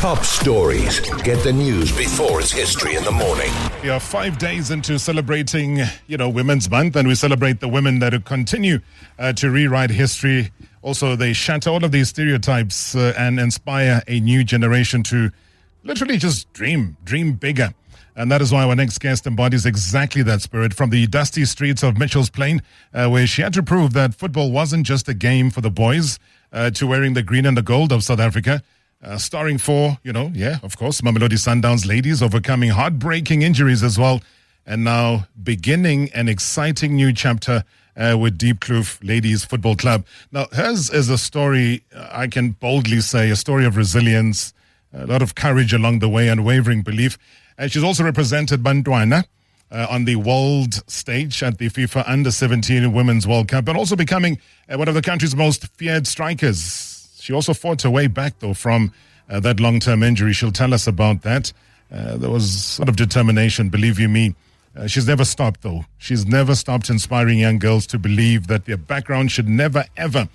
top stories. Get the news before it's history in the morning. We are 5 days into celebrating, Women's Month, and we celebrate the women that continue to rewrite history. Also, they shatter all of these stereotypes and inspire a new generation to literally just dream bigger. And that is why our next guest embodies exactly that spirit, from the dusty streets of Mitchell's Plain, where she had to prove that football wasn't just a game for the boys, to wearing the green and the gold of South Africa. Starring for, of course, Mamelodi Sundowns Ladies, overcoming heartbreaking injuries as well, and now beginning an exciting new chapter with Diepkloof Ladies Football Club. Now, hers is a story, I can boldly say, a story of resilience, a lot of courage along the way, unwavering belief. And she's also represented Bantwana on the world stage at the FIFA Under-17 Women's World Cup, and also becoming one of the country's most feared strikers. She also fought her way back, though, from that long-term injury. She'll tell us about that. There was sort of determination, believe you me. She's never stopped, though. She's never stopped inspiring young girls to believe that their background should never, ever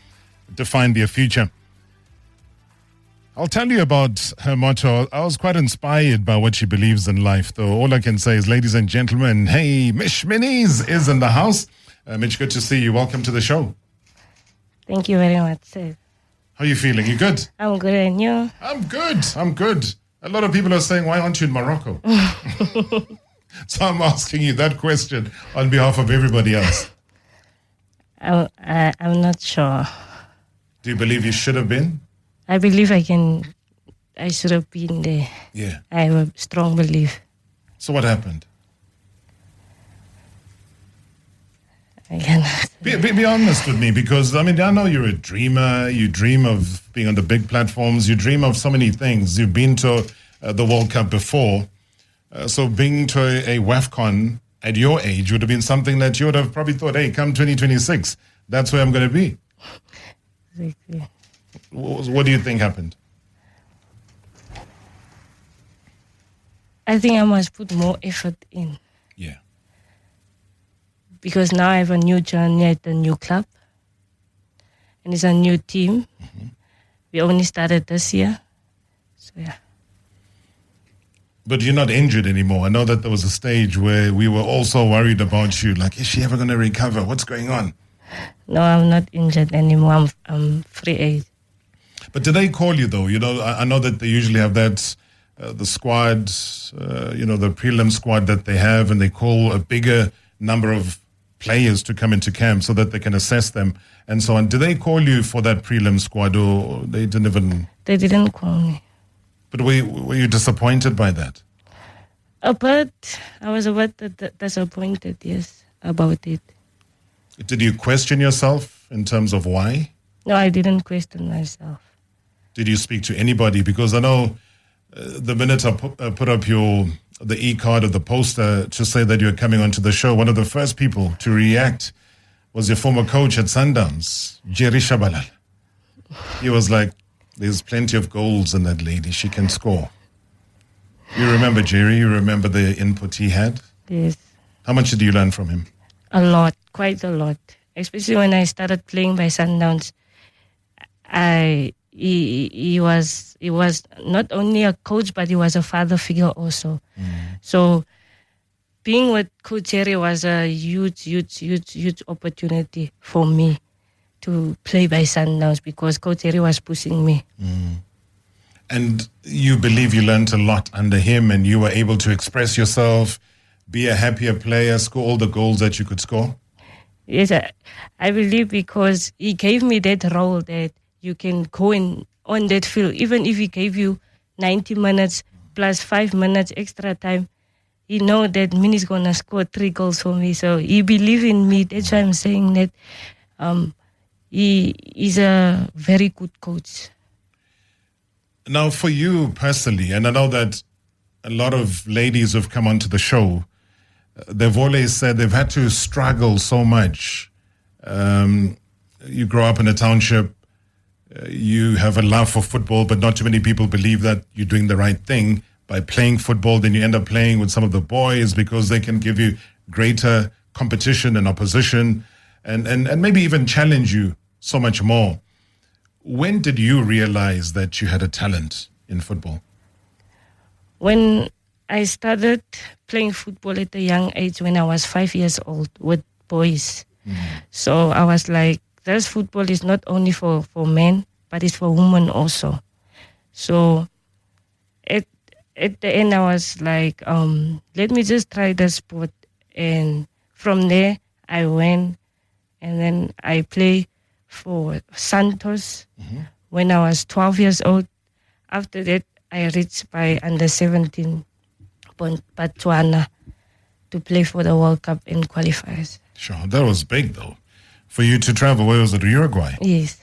define their future. I'll tell you about her motto. I was quite inspired by what she believes in life, though. All I can say is, ladies and gentlemen, hey, Miché Minnies is in the house. Mitch, good to see you. Welcome to the show. Thank you very much, sir. How are you feeling? You good? I'm good, and you? I'm good. A lot of people are saying, why aren't you in Morocco? So I'm asking you that question on behalf of everybody else. I'm not sure. Do you believe you should have been? I believe I should have been there. Yeah. I have a strong belief. So what happened? I cannot. Be honest with me, because, I know you're a dreamer. You dream of being on the big platforms. You dream of so many things. You've been to the World Cup before. So being to a WAFCON at your age would have been something that you would have probably thought, hey, come 2026, that's where I'm going to be. Exactly. What do you think happened? I think I must put more effort in. Yeah. Because now I have a new journey at the new club. And it's a new team. Mm-hmm. We only started this year. So, yeah. But you're not injured anymore. I know that there was a stage where we were also worried about you. Like, is she ever going to recover? What's going on? No, I'm not injured anymore. I'm free agent. But did they call you, though? I know that they usually have that, the squad, the prelim squad that they have, and they call a bigger number of players to come into camp so that they can assess them and so on. Did they call you for that prelim squad, or they didn't even? They didn't call me. But were you disappointed by that? But I was a bit disappointed, yes, about it. Did you question yourself in terms of why? No, I didn't question myself. Did you speak to anybody? Because I know the minute I put up the e-card or the poster to say that you're coming onto the show, one of the first people to react was your former coach at Sundowns, Jerry Shabalala. He was like, there's plenty of goals in that lady. She can score. You remember Jerry? You remember the input he had? Yes. How much did you learn from him? A lot, quite a lot. Especially when I started playing by Sundowns. He was not only a coach, but he was a father figure also. Mm. So being with Coach Jerry was a huge opportunity for me to play by Sundowns, because Coach Jerry was pushing me. Mm. And you believe you learned a lot under him, and you were able to express yourself, be a happier player, score all the goals that you could score? Yes, I believe, because he gave me that role that you can go in on that field. Even if he gave you 90 minutes plus 5 minutes extra time, he know that Minnie's going to score 3 goals for me. So he believed in me. That's why I'm saying that he is a very good coach. Now, for you personally, and I know that a lot of ladies who've come onto the show, they've always said they've had to struggle so much. You grow up in a township, you have a love for football, but not too many people believe that you're doing the right thing by playing football. Then you end up playing with some of the boys because they can give you greater competition and opposition and maybe even challenge you so much more. When did you realize that you had a talent in football? When I started playing football at a young age, when I was 5 years old with boys. So I was like, this football is not only for men, but it's for women also. So at the end, I was like, let me just try the sport. And from there, I went, and then I played for Santos when I was 12 years old. After that, I reached by under 17 Botswana to play for the World Cup in qualifiers. Sure, that was big though. For you to travel, where was it, Uruguay? Yes.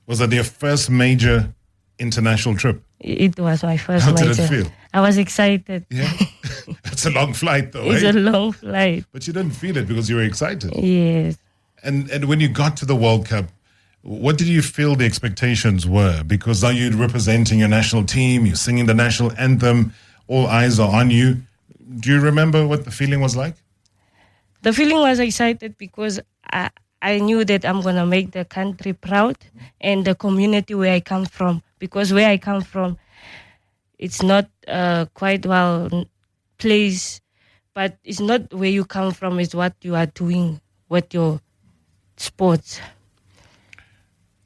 Was that your first major international trip? It was my first How major. did it feel? I was excited. Yeah? It's a long flight though, It's eh? a long flight. But you didn't feel it because you were excited. Yes. And when you got to the World Cup, what did you feel the expectations were? Because now you're representing your national team, you're singing the national anthem, all eyes are on you. Do you remember what the feeling was like? The feeling was excited because I knew that I'm going to make the country proud and the community where I come from. Because where I come from, it's not quite well placed, but it's not where you come from, it's what you are doing with your sports.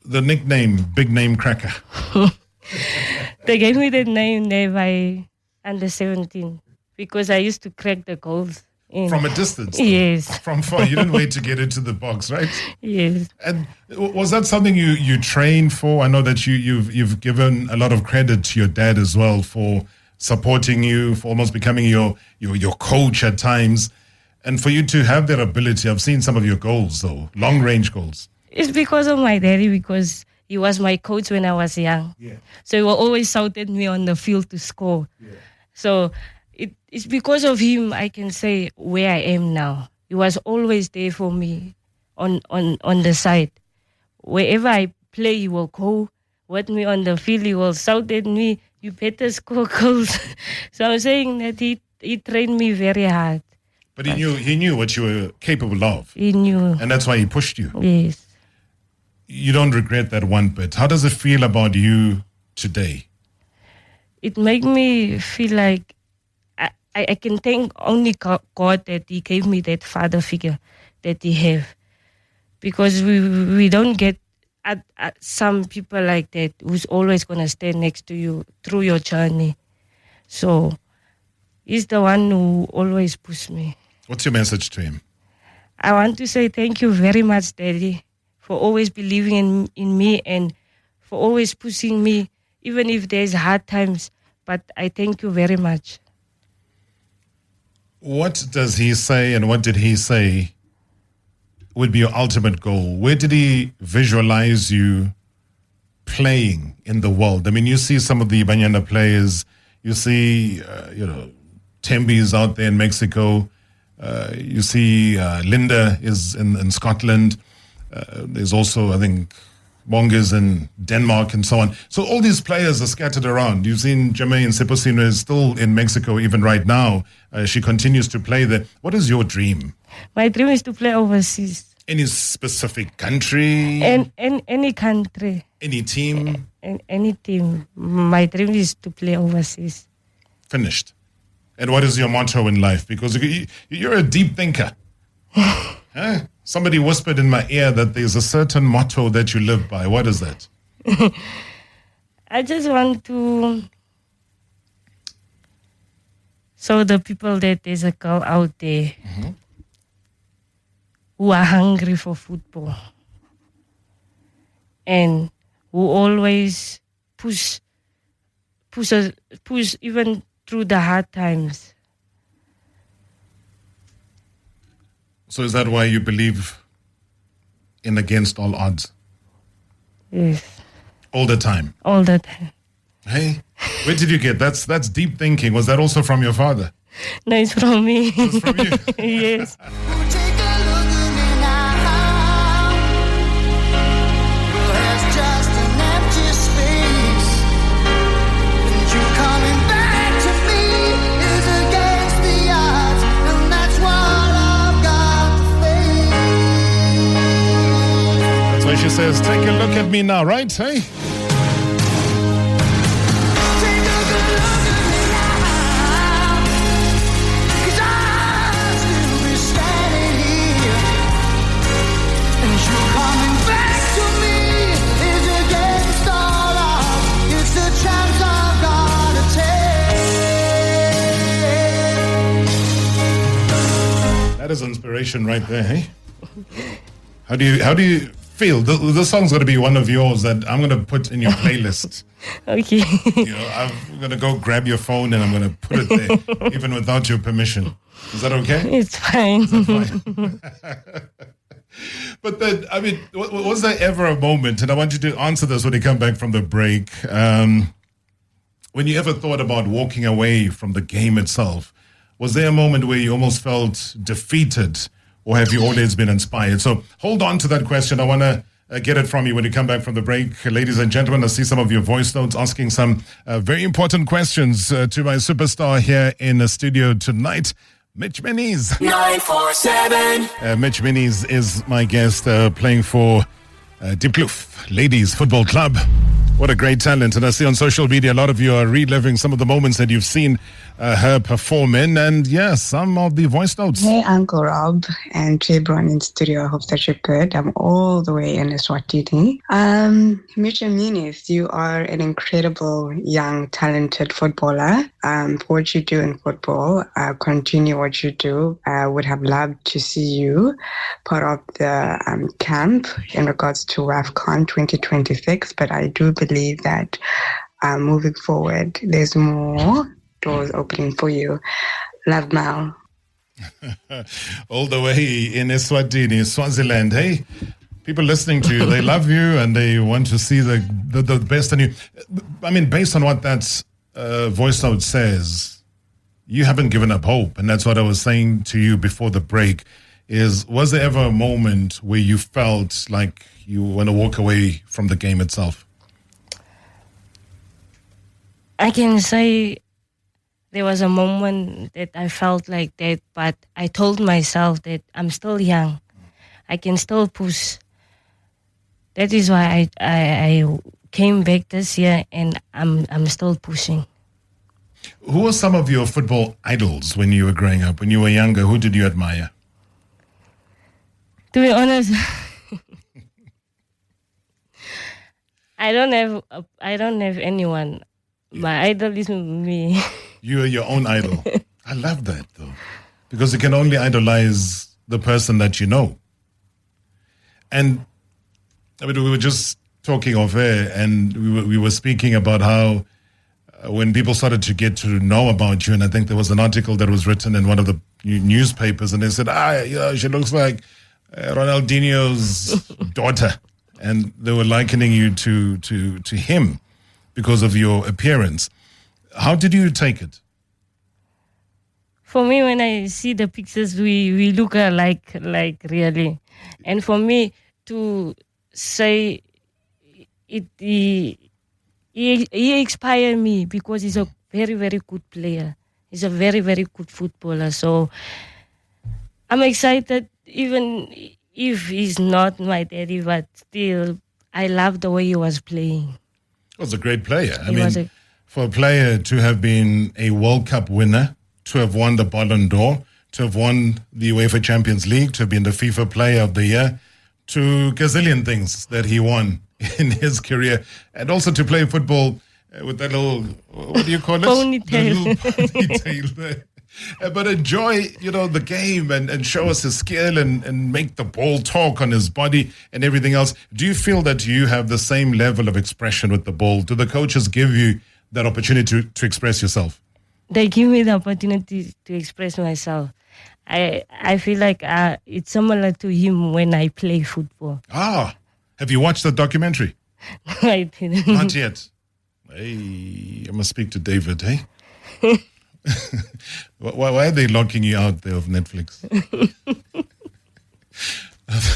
The nickname, Big Name Cracker. They gave me that name there by under 17 because I used to crack the goals. From a distance? Though. Yes. From far. You didn't wait to get into the box, right? Yes. And was that something you trained for? I know that you've given a lot of credit to your dad as well for supporting you, for almost becoming your coach at times. And for you to have that ability, I've seen some of your goals though, long range goals. It's because of my daddy, because he was my coach when I was young. Yeah. So he will always shout at me on the field to score. Yeah. So it's because of him I can say where I am now. He was always there for me on the side. Wherever I play, he will go with me on the field. He will shout at me, you better score goals. So I'm saying that he trained me very hard. But he knew what you were capable of. He knew. And that's why he pushed you. Yes. You don't regret that one bit. How does it feel about you today? It makes me feel like I can thank only God that he gave me that father figure that he have. Because we don't get at some people like that who's always going to stand next to you through your journey. So he's the one who always pushes me. What's your message to him? I want to say thank you very much, Daddy, for always believing in me and for always pushing me, even if there's hard times. But I thank you very much. What does he say and what did he say would be your ultimate goal? Where did he visualize you playing in the world? I mean, you see some of the Banyana players, you see, Tembi's out there in Mexico. You see Linda is in Scotland. There's also, I think, Bongas in Denmark and so on. So all these players are scattered around. You've seen Jermaine Seposino is still in Mexico even right now. She continues to play there. What is your dream? My dream is to play overseas. Any specific country? And any country. Any team? Any team. My dream is to play overseas. Finished. And what is your motto in life? Because you're a deep thinker. Huh? Somebody whispered in my ear that there's a certain motto that you live by. What is that? I just want to show the people that there's a girl out there who are hungry for football and who always push even through the hard times. So is that why you believe in against all odds? Yes. All the time? All the time. Hey, where did you get that? That's deep thinking. Was that also from your father? No, it's from me. It's from you? Yes. She says, take a look at me now, right? Hey? inspiration right there, hey? How do you feel? This song's going to be one of yours that I'm going to put in your playlist. Okay. I'm going to go grab your phone and I'm going to put it there, even without your permission. Is that okay? It's fine. But then, I mean, was there ever a moment, and I want you to answer this when you come back from the break, when you ever thought about walking away from the game itself? Was there a moment where you almost felt defeated, or have you always been inspired? So hold on to that question. I want to get it from you when you come back from the break. Ladies and gentlemen, I see some of your voice notes asking some very important questions to my superstar here in the studio tonight, Miché Minnies. 947. Miché Minnies is my guest, playing for Diepkloof Ladies Football Club. What a great talent. And I see on social media a lot of you are reliving some of the moments that you've seen her perform in. And yes, some of the voice notes. Hey, Uncle Rob and Jebron in studio. I hope that you're good. I'm all the way in Eswatini. Miché Minnies, you are an incredible, young, talented footballer. For what you do in football, continue what you do. I would have loved to see you part of the camp in regards to AFCON 2026, but I do believe that moving forward, there's more doors opening for you. Love, Mal. All the way in Eswatini, Swaziland. Hey, people listening to you, they love you and they want to see the best in you. I mean, based on what that voice note says, you haven't given up hope. And that's what I was saying to you before the break, was there ever a moment where you felt like you want to walk away from the game itself? I can say there was a moment that I felt like that, but I told myself that I'm still young. I can still push. That is why I came back this year, and I'm still pushing. Who were some of your football idols when you were growing up, when you were younger? Who did you admire? To be honest, I don't have anyone. My idol is me. You are your own idol. I love that, though, because you can only idolize the person that you know. And I mean, we were just talking off air, and we were speaking about how when people started to get to know about you, and I think there was an article that was written in one of the newspapers, and they said, she looks like Ronaldinho's daughter, and they were likening you to him because of your appearance. How did you take it? For me, when I see the pictures, we look alike, like really. And for me to say it, he inspired me because he's a very, very good player. He's a very, very good footballer. So I'm excited, even if he's not my daddy, but still, I love the way he was playing. He was a great player. I mean, for a player to have been a World Cup winner, to have won the Ballon d'Or, to have won the UEFA Champions League, to have been the FIFA Player of the Year, to gazillion things that he won in his career, and also to play football with that little, what do you call it? Ponytail. The little ponytail there. But enjoy, the game and show us his skill and make the ball talk on his body and everything else. Do you feel that you have the same level of expression with the ball? Do the coaches give you that opportunity to express yourself? They give me the opportunity to express myself. I feel like it's similar to him when I play football. Have you watched the documentary? No, I didn't. Not yet. Hey, I must speak to David, hey? Why are they locking you out there of Netflix?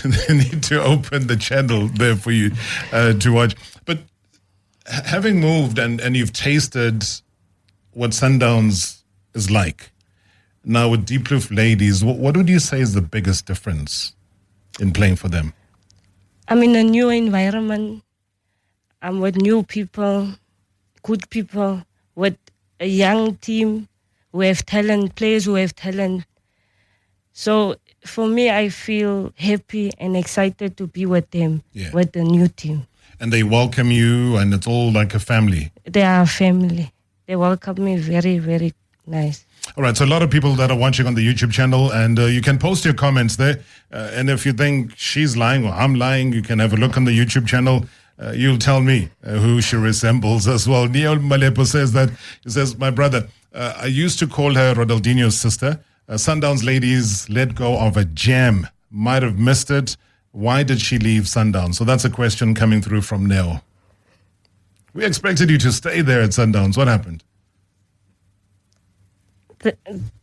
They need to open the channel there for you to watch. But having moved and you've tasted what Sundowns is like, now with Diepkloof Ladies, what would you say is the biggest difference in playing for them? I'm in a new environment. I'm with new people, good people, with a young team who have talent, players who have talent. So for me, I feel happy and excited to be with them, with the new team. And they welcome you, and it's all like a family. They are a family. They welcome me very, very nice. All right, so a lot of people that are watching on the YouTube channel, and you can post your comments there. And if you think she's lying or I'm lying, you can have a look on the YouTube channel. You'll tell me who she resembles as well. Neo Malepo says that, he says, my brother, I used to call her Ronaldinho's sister. Sundowns Ladies let go of a gem. Might have missed it. Why did she leave Sundowns? So that's a question coming through from Neo. We expected you to stay there at Sundowns. What happened?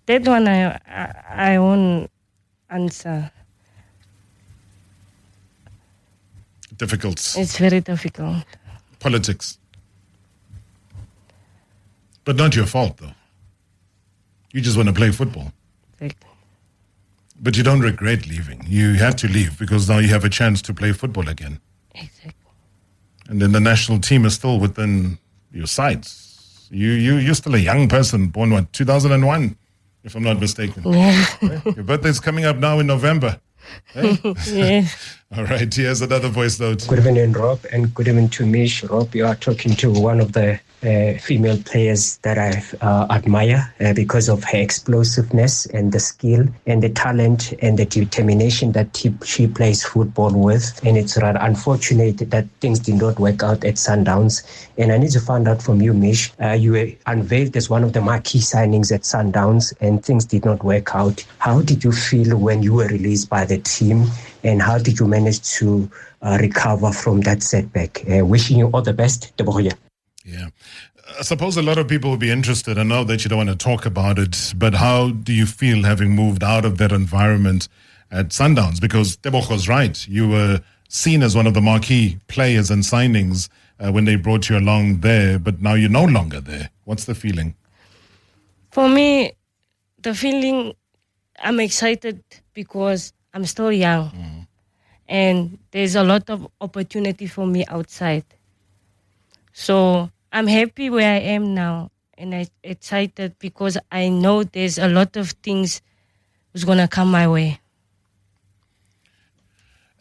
That one I won't answer. Difficult. It's very difficult. Politics. But not your fault, though. You just want to play football. Exactly. But you don't regret leaving. You had to leave because now you have a chance to play football again. Exactly. And then the national team is still within your sights. You're still a young person, born, what, 2001, if I'm not mistaken. Yeah. Your birthday's coming up now in November. Yeah. All right, here's another voice note. Good evening, Rob, and good evening to Mish. Rob, you are talking to one of the female players that I admire because of her explosiveness and the skill and the talent and the determination that she plays football with. And it's rather unfortunate that things did not work out at Sundowns. And I need to find out from you, Mish, you were unveiled as one of the marquee signings at Sundowns and things did not work out. How did you feel when you were released by the team? And how did you manage to recover from that setback? Wishing you all the best. Yeah. I suppose a lot of people will be interested. I know that you don't want to talk about it, but how do you feel having moved out of that environment at Sundowns? Because Tebogo's right. You were seen as one of the marquee players and signings when they brought you along there, but now you're no longer there. What's the feeling? For me, the feeling, I'm excited because I'm still young. And there's a lot of opportunity for me outside. So I'm happy where I am now, and I'm excited because I know there's a lot of things that's going to come my way.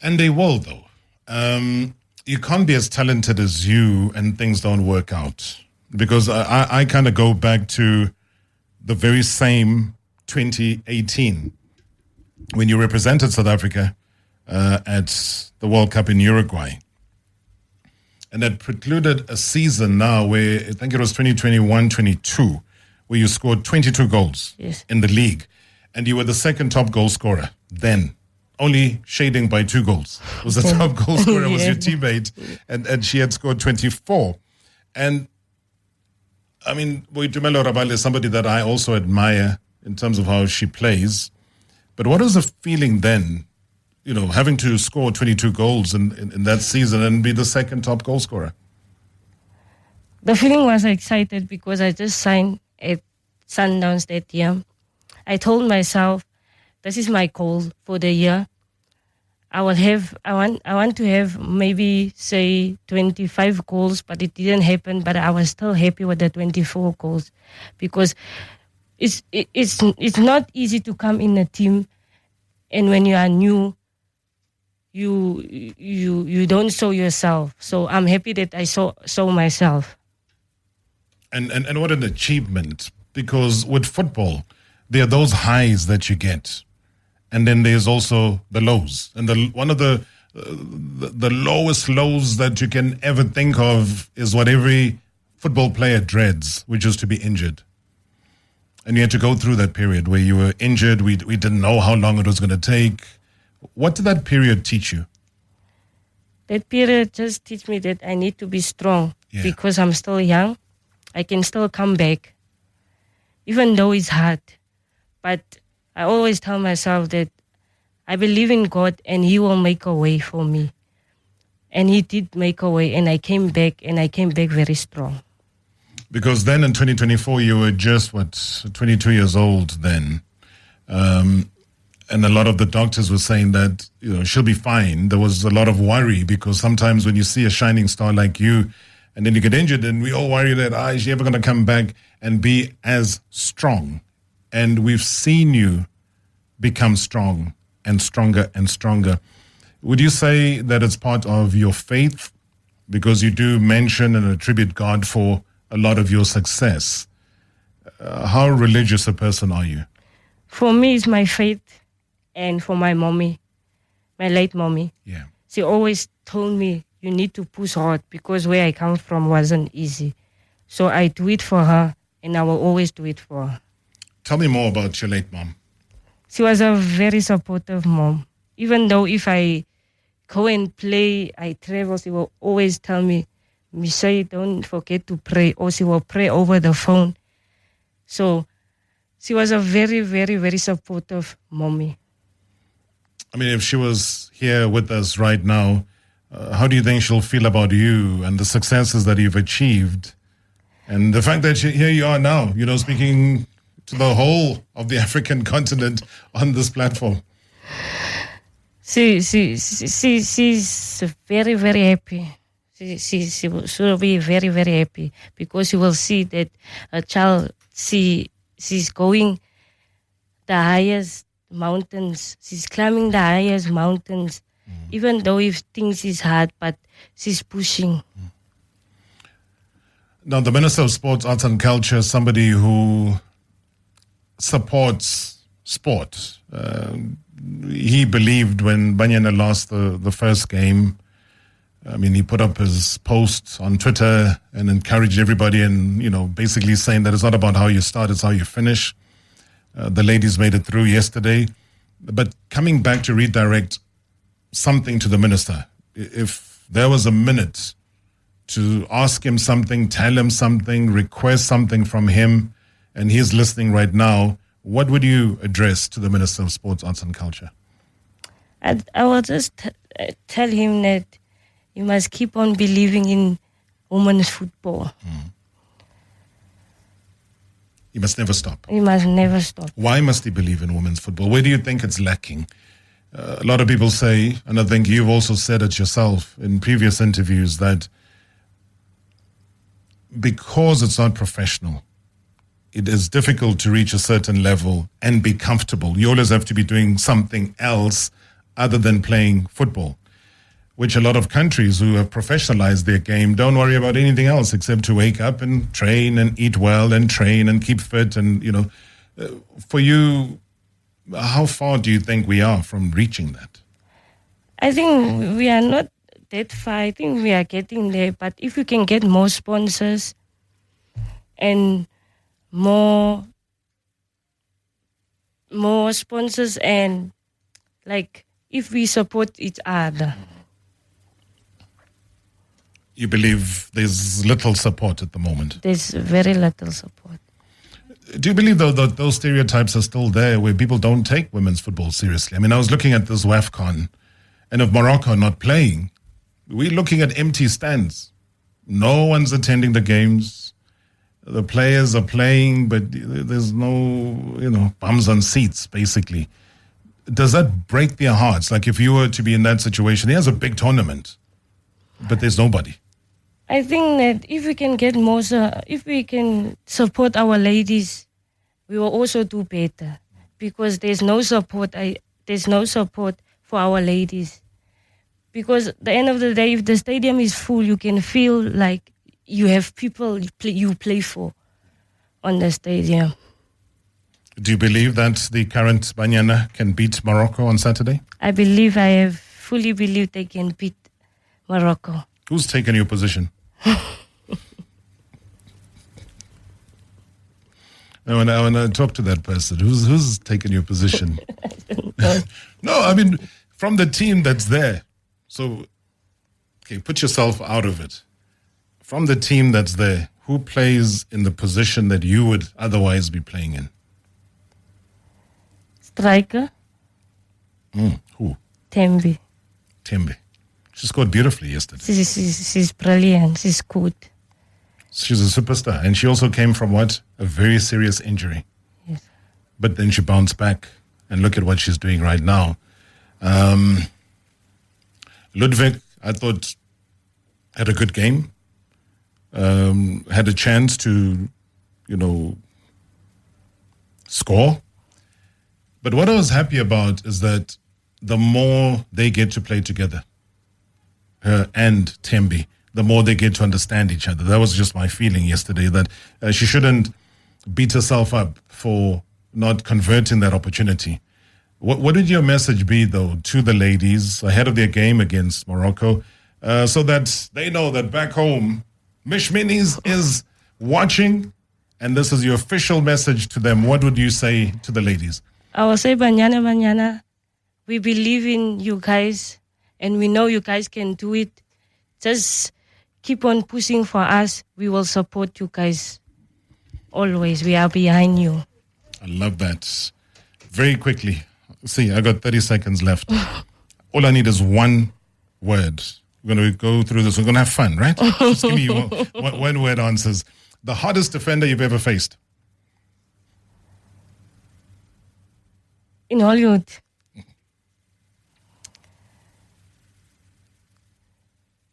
And they will, though. You can't be as talented as you and things don't work out. Because I kind of go back to the very same 2018 when you represented South Africa at the World Cup in Uruguay. And that precluded a season now where I think it was 2021-22, where you scored 22 goals in the league. And you were the second top goal scorer then, only shading by 2 goals. Was the top goal scorer was your teammate, and she had scored 24. And, I mean, Boitumelo Rabale is somebody that I also admire in terms of how she plays. But what was the feeling then, you know, having to score 22 goals in that season and be the second top goal scorer? The feeling was excited because I just signed at Sundowns that year. I told myself, this is my goal for the year. I want to have maybe say 25 goals, but it didn't happen. But I was still happy with the 24 goals because it's not easy to come in a team, and when you are new, you don't show yourself. So I'm happy that I saw myself. And what an achievement, because with football, there are those highs that you get, and then there's also the lows. And one of the lowest lows that you can ever think of is what every football player dreads, which is to be injured. And you had to go through that period where you were injured. We didn't know how long it was going to take. What did that period teach you? That period just teach me that I need to be strong because I'm still young. I can still come back, even though it's hard. But I always tell myself that I believe in God and He will make a way for me. And He did make a way, and I came back, and I came back very strong. Because then in 2024, you were just, 22 years old then. And a lot of the doctors were saying that, you know, she'll be fine. There was a lot of worry because sometimes when you see a shining star like you and then you get injured, and we all worry that, is she ever going to come back and be as strong? And we've seen you become strong and stronger and stronger. Would you say that it's part of your faith? Because you do mention and attribute God for a lot of your success. how religious a person are you? For me, it's my faith, and for my mommy, my late mommy. Yeah. She always told me, you need to push hard, because where I come from wasn't easy. So I do it for her, and I will always do it for her. Tell me more about your late mom. She was a very supportive mom. Even though if I go and play, I travel, she will always tell me, Miché, don't forget to pray, or she will pray over the phone. So she was a very, very, very supportive mommy. I mean, if she was here with us right now, how do you think she'll feel about you and the successes that you've achieved? And the fact that here you are now, speaking to the whole of the African continent on this platform. She's very, very happy. She'll be very, very happy, because she will see that a child, she's going the highest mountains. She's climbing the highest mountains, even though if things is hard, but she's pushing. Now, the Minister of Sports, Arts and Culture is somebody who supports sport. He believed when Banyana lost the first game, he put up his post on Twitter and encouraged everybody and, basically saying that it's not about how you start, it's how you finish. The ladies made it through yesterday. But coming back to redirect something to the minister, if there was a minute to ask him something, tell him something, request something from him, and he's listening right now, what would you address to the Minister of Sports, Arts and Culture? I will just tell him that you must keep on believing in women's football. He must never stop. He must never stop. Why must he believe in women's football? Where do you think it's lacking? A lot of people say, and I think you've also said it yourself in previous interviews, that because it's not professional, it is difficult to reach a certain level and be comfortable. You always have to be doing something else other than playing football, which a lot of countries who have professionalized their game don't worry about anything else except to wake up and train and eat well and train and keep fit. And, for you, how far do you think we are from reaching that? I think we are not that far. I think we are getting there. But if we can get more sponsors and more sponsors, and if we support each other. You believe there's little support at the moment? There's very little support. Do you believe, though, that those stereotypes are still there where people don't take women's football seriously? I was looking at this WAFCON, and if Morocco are not playing, we're looking at empty stands. No one's attending the games. The players are playing, but there's no, bums on seats, basically. Does that break their hearts? Like if you were to be in that situation, here's a big tournament, but there's nobody. I think that if we can get more, if we can support our ladies, we will also do better, because there's no support. There's no support for our ladies, because at the end of the day, if the stadium is full, you can feel like you have people you play for on the stadium. Do you believe that the current Banyana can beat Morocco on Saturday? I fully believe they can beat Morocco. Who's taken your position? I want to talk to that person. Who's taken your position? No, from the team that's there. So, okay, put yourself out of it. From the team that's there, who plays in the position that you would otherwise be playing in? Striker. Who? Tembe. She scored beautifully yesterday. She's brilliant. She's good. She's a superstar. And she also came from a very serious injury. Yes. But then she bounced back. And look at what she's doing right now. Ludwig, I thought, had a good game. Had a chance to, score. But what I was happy about is that the more they get to play together, her and Tembe, the more they get to understand each other. That was just my feeling yesterday, that she shouldn't beat herself up for not converting that opportunity. What would your message be, though, to the ladies ahead of their game against Morocco, so that they know that back home, Miché Minnies is watching, and this is your official message to them? What would you say to the ladies? I will say, Banyana, we believe in you guys, and we know you guys can do it. Just keep on pushing for us. We will support you guys always. We are behind you. I love that. Very quickly. See, I got 30 seconds left. All I need is one word. We're going to go through this. We're going to have fun, right? Just give me one word answers. The hardest defender you've ever faced? In Hollywood.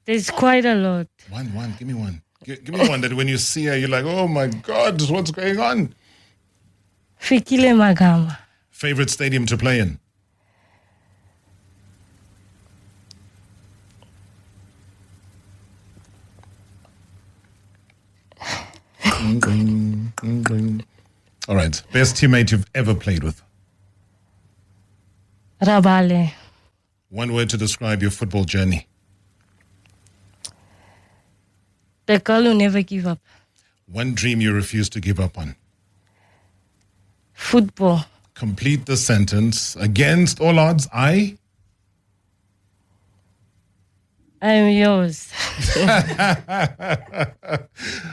There's quite a lot. One. Give me one. Give me one that when you see her, you're like, oh my God, what's going on? Fikile Magama. Favorite stadium to play in? All right. Best teammate you've ever played with? Rabale. One word to describe your football journey? The girl who never give up. One dream you refuse to give up on? Football. Complete the sentence. Against all odds, I am yours.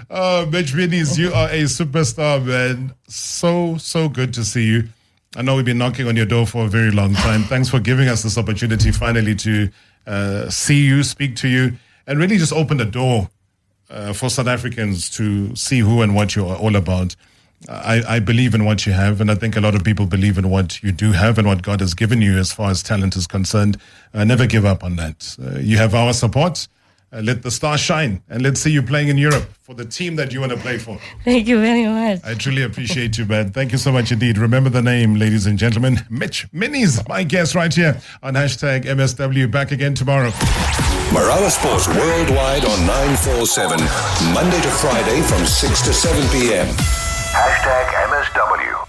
Oh, Miché Minnies, you are a superstar, man. So good to see you. I know we've been knocking on your door for a very long time. Thanks for giving us this opportunity finally to see you, speak to you, and really just open the door for South Africans to see who and what you are all about. I believe in what you have, and I think a lot of people believe in what you do have and what God has given you as far as talent is concerned. Never give up on that. You have our support. Let the stars shine, and let's see you playing in Europe for the team that you want to play for. Thank you very much. I truly appreciate you, man. Thank you so much indeed. Remember the name, ladies and gentlemen. Miché Minnies, my guest right here on #MSW. Back again tomorrow. Marawa Sports Worldwide on 947. Monday to Friday from 6 to 7 p.m. #MSW.